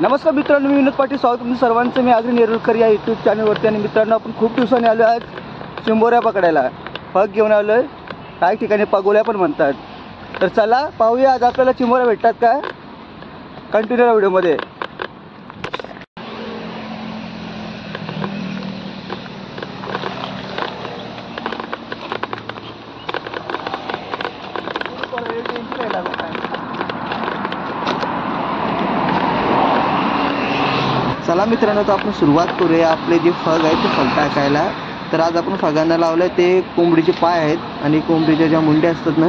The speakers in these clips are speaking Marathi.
नमस्कार मित्रांनो, मी विनोद पाटील. स्वागत तुमचं सर्वांचं. मी आग्री नेरुळकर या यूट्यूब चॅनलवरती. आणि मित्रांनो, आपण खूप दिवसांनी आलो आज चिंबोऱ्या पकडायला. पग घेऊन आलो आहे, काही ठिकाणी पगोल्या पण म्हणतात. तर चला पाहूया आज आपल्याला चिंबोऱ्या भेटतात का. कंटिन्यू व्हिडिओमध्ये. चला मित्रांनो, तर आपण सुरुवात करूया. आपले जे फग आहेत ते फग टाकायला. तर आज आपण फगांना लावलं ते कोंबडीचे पाय आहेत आणि कोंबडीच्या ज्या मुंड्या असतात ना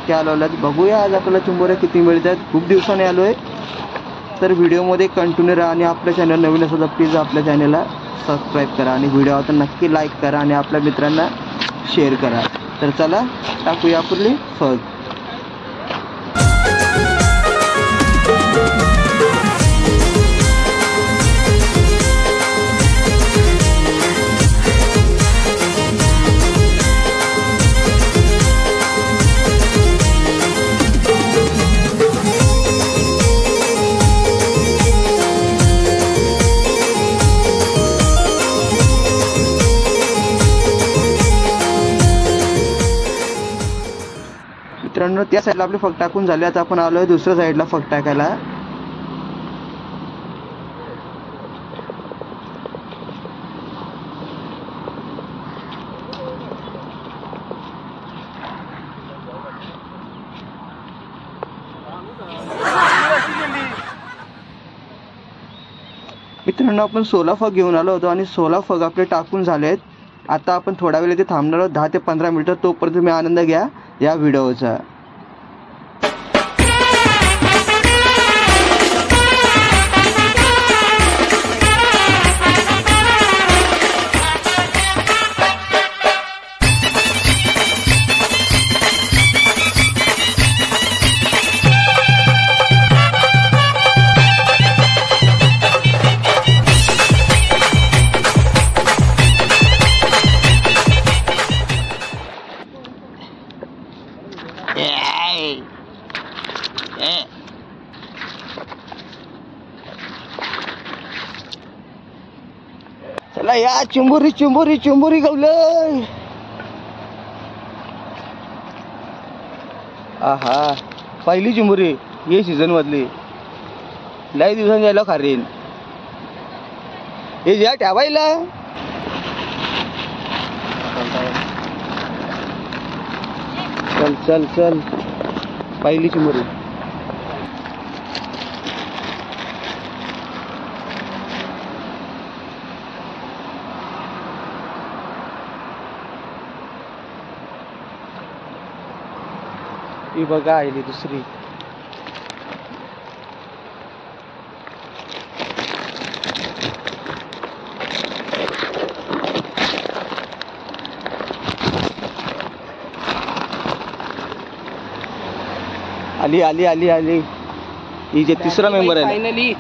त्या लावल्यात. बघूया आज आपल्याला चिंबोऱ्या किती मिळतात. खूप दिवसांनी आलो आहे. तर व्हिडिओमध्ये कंटिन्यू राहा. आणि आपल्या चॅनल नवीन असेल तर प्लीज आपल्या चॅनलला सबस्क्राईब करा आणि व्हिडिओ आता नक्की लाईक करा आणि आपल्या मित्रांना शेअर करा. तर चला टाकूया आपली फग. मित्रांनो, त्या साईडला आपले फग टाकून झाले. आता आपण आलोय दुसऱ्या साईडला फग टाकायला. मित्रांनो, आपण 16 फग घेऊन आलो होतो आणि 16 फग आपले टाकून झाले आहेत. आता आपण थोडा वेळ इथे थांबणार आहोत, 10 ते 15 मिनिटं. तोपर्यंत तुम्ही आनंद घ्या या व्हिडिओचा. चला या चिंबोरी चिंबोरी चिंबोरी गवलं. आहा, पहिली चिंबोरी ये सीझन मधली. लय दिवसांनी यायला खारीन हे ज्या ठेवायला. चल चल चल, पहिली चिंबोरी. ही बघा आली दुसरी. आली आली आली आली. ही जे तिसरा मेंबर आहे फायनली.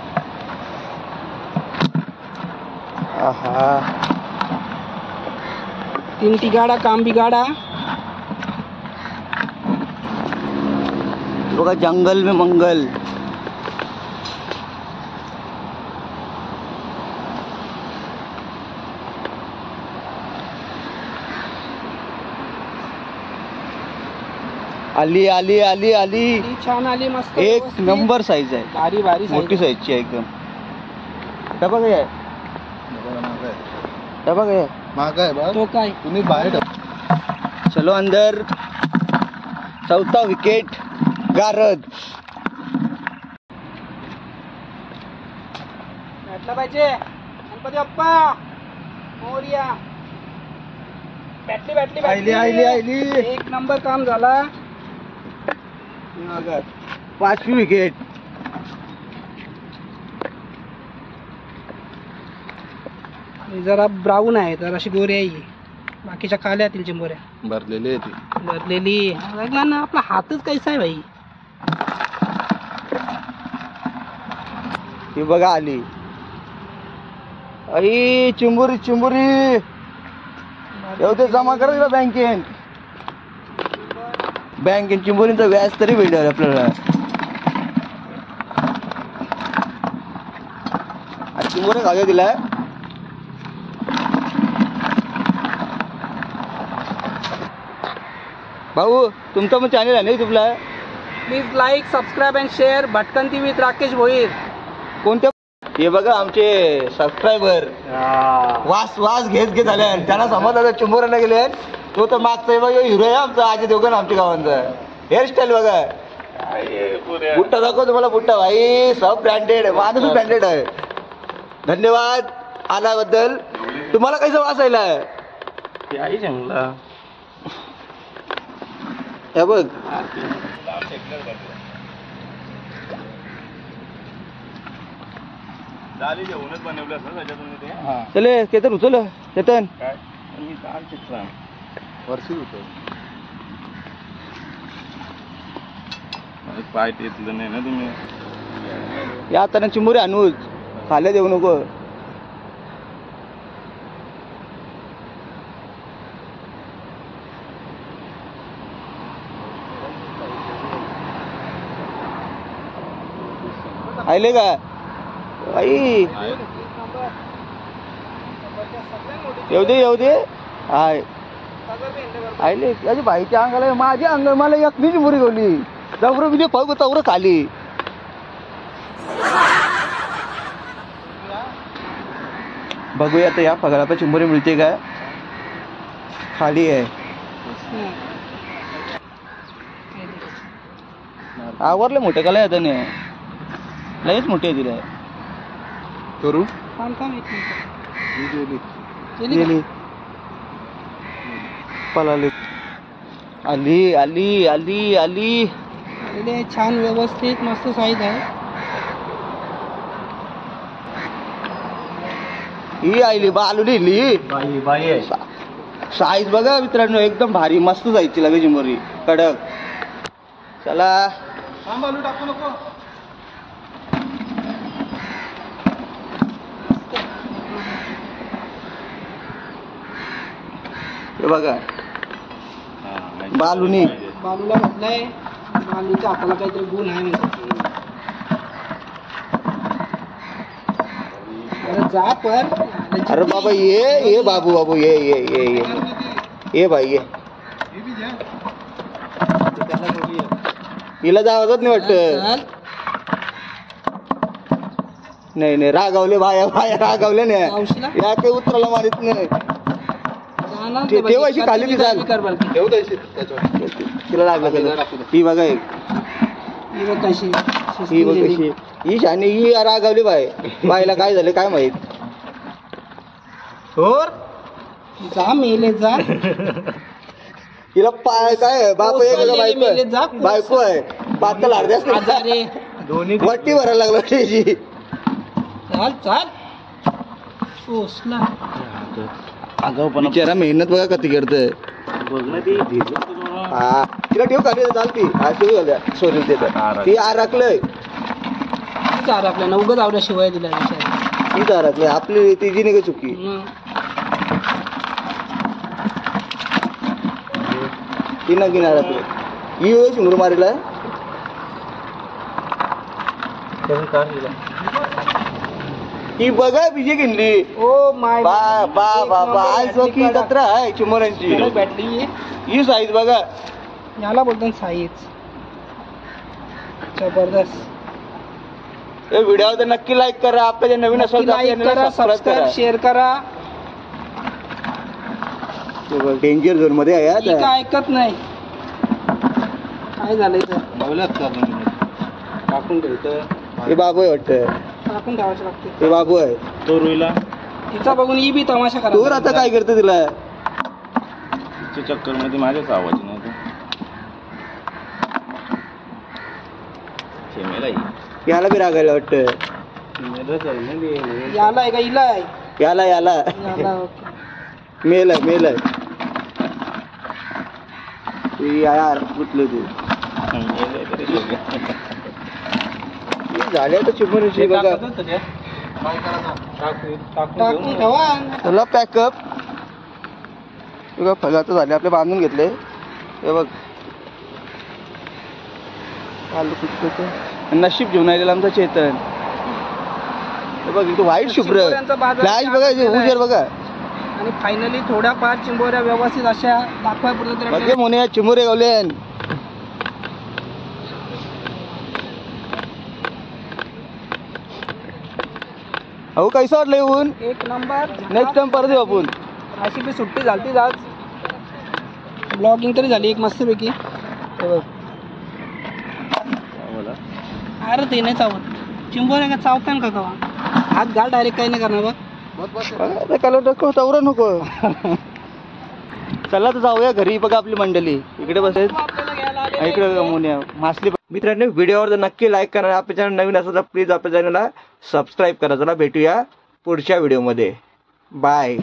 आहा, तीन तिगाड़ा काम बिगाड़ा. बघा, जंगल में मंगल. आली आली आली आली. छान आली, मस्त एक नंबर साईज आहे. भारी भारी मोठी साईजची आहे एकदम. त्या बघा आहे, त्या बघा आहे. महाग आहे तो काय. तुम्ही बाहेर चलो अंदर. चौथा विकेट गारद. भेटला पाहिजे गणपती बाप्पा मोरया. भेटली भेटली आली आली आली. एक नंबर काम झाला. पाचवी विकेट. जरा ब्राऊन आहे, जराशी गोरी आहे. बाकीच्या काल्या असतील चिंबोऱ्या. भरलेली भरलेली. ना आपला हातच कैसा आहे भाई. ही बघा आली. आई चिंबोरी चिंबोरी. एवढे जमा करा बँकेत. बँकेत चिंबोरीचं व्याज तरी भेटेल आपल्याला. चिंबोरे खाऊ दिलाय. भाऊ तुमचा पण चॅनल आहे ना युट्यूबला? Please like subscribe and share भटकंती विथ राकेश भोईर. कोणत्या? हे बघा आमचे सबस्क्रायबर वास घेत आले. त्यांना समजलं चिंबोऱ्याला गेले. तो तर मागचा बघा हिरो आहे आमचा अजय देवगण आमच्या गावांचा. हेअरस्टाईल बघा. बुट्टा दाखव तुम्हाला. बुट्टा भाई सब ब्रँडेड माणूस ब्रँडेड आहे. धन्यवाद आल्याबद्दल. तुम्हाला कैसा वास आयला? हे बघ चले केतन उचल केतन पाय टेचलं नाही ना तुम्ही. या आता चिंबोरी आणूच खाल्या देऊ नको. आले का आई? येऊ दे हाय आले. त्याची बाईच्या अंगाला माझ्या अंग मला एकनीच मुरी गोली जबर म्हणजे फळ तवर खाली. बघूया आता या फळाला पण चिंबोरी मिळते का? खाली आहे. आवरले मोठे काला येत नाही. लयच मोठे दिले करू पळाले. आली आली आली आली. छान व्यवस्थित मस्त साईज आहे. ही आली बालुली साईज बघा मित्रांनो एकदम भारी मस्त जायची लगे चिंबोरी कडक. चला टाकू नको. हे बघा बालुनी. बालूला म्हटलंय बालूच्या हाताला काहीतरी गुण आहे म्हणतात. अरे जा पण. अरे बाबा ये बाबू ये भाई ये. हिला जावतच नाही वाटत. नाही रागावले बाया रागावले नाही. या काही उतराला मारित नाही. ठेवायची खाली ती चाल. तिला लागलं ही बघा एक. ही बघ कशी ही शानी. ही रागावली बायला काय झालं काय माहित. जा मेले जा. तिला पाय काय बाप बायको आहे. पातळ अर्ध्या दोन्ही वट्टी भरायला लागला त्याची. चाल बिचारा मेहनत बघा कधी करतोय. हा तिला ठेव खाली चालती. हा ठेव झाल्या सोडून देतात. ती आराखलंय आपल्याला उगाच आवड्या शिवाय दिल्या. तीच आराखलंय आपली तिची नाही का चुकी. ती नक्की आराखलंय. ही शिंगूर मारीला ही बघा बिजी किनली. ओ माय बाबा आज की जत्रा आहे चिंबोऱ्यांची. बॅटरी ही साईज बघा. याला बोलतात साईज जबरदस्त. हे व्हिडिओ तर नक्की लाईक करा. आपल्या जे नवीन असेल लाईक करा सबस्क्राईब शेअर करा. डेंजर झोन मध्ये आहे. काय ऐकत नाही. काय झालंय टाकून ठेवतं. हे बाबू आहे वाटतं. टाकून ठेवायचं लागते. हे बाबू आहे. तो रुईला तिचा बघून ही बी तमाशा करा. तोर आता काय करते तिला? चक्कर मध्ये माझ्याच आवाज नव्हता. याला बी रागायला वाटतं. याला आहे का हिला आहे? याला मेल आहे. यार कुठलं तू झाले तर चिंबोरीची बघा. टाकून ठेवा. चला पॅकअप बघा. फगाचं झाले आपले बांधून घेतले. हे बघ नशीब घेऊन आलेला आमचा चेतन. हे बघ इथे व्हाईट शुभ्र चिंबोऱ्यांचा बाजार फ्लॅश बघा चालू आहे. उजेड बघा आणि फायनली थोड्याफार चिंबोऱ्या व्यवस्थित अशा दाखवायपुरतं बघे मोने चिमुरे गावलेन अहो कैसा वाटलं येऊन एक नंबर. नेक्स्ट टाइम परत येऊ आपण अशी बी सुट्टी झालती आज. ब्लॉगिंग तरी झाली एक मस्तपैकी. हे बघ. अरे ते नाही चावत चिंबोऱ्या का चावतान का कवा हात घाल डायरेक्ट काही नाही करणार बघ. कलर चौरा नको चला तर जाऊया घरी बघा आपली मंडळी इकडे बसेल आपल्याला घ्यायला आले. इकडे मुन्या मासली मित्रांनो व्हिडिओवर जर नक्की लाईक करा आपल्या चॅनल नवीन असेल तर प्लीज आपल्या चॅनलला सबस्क्राईब करा चला भेटूया पुढच्या व्हिडिओमध्ये बाय.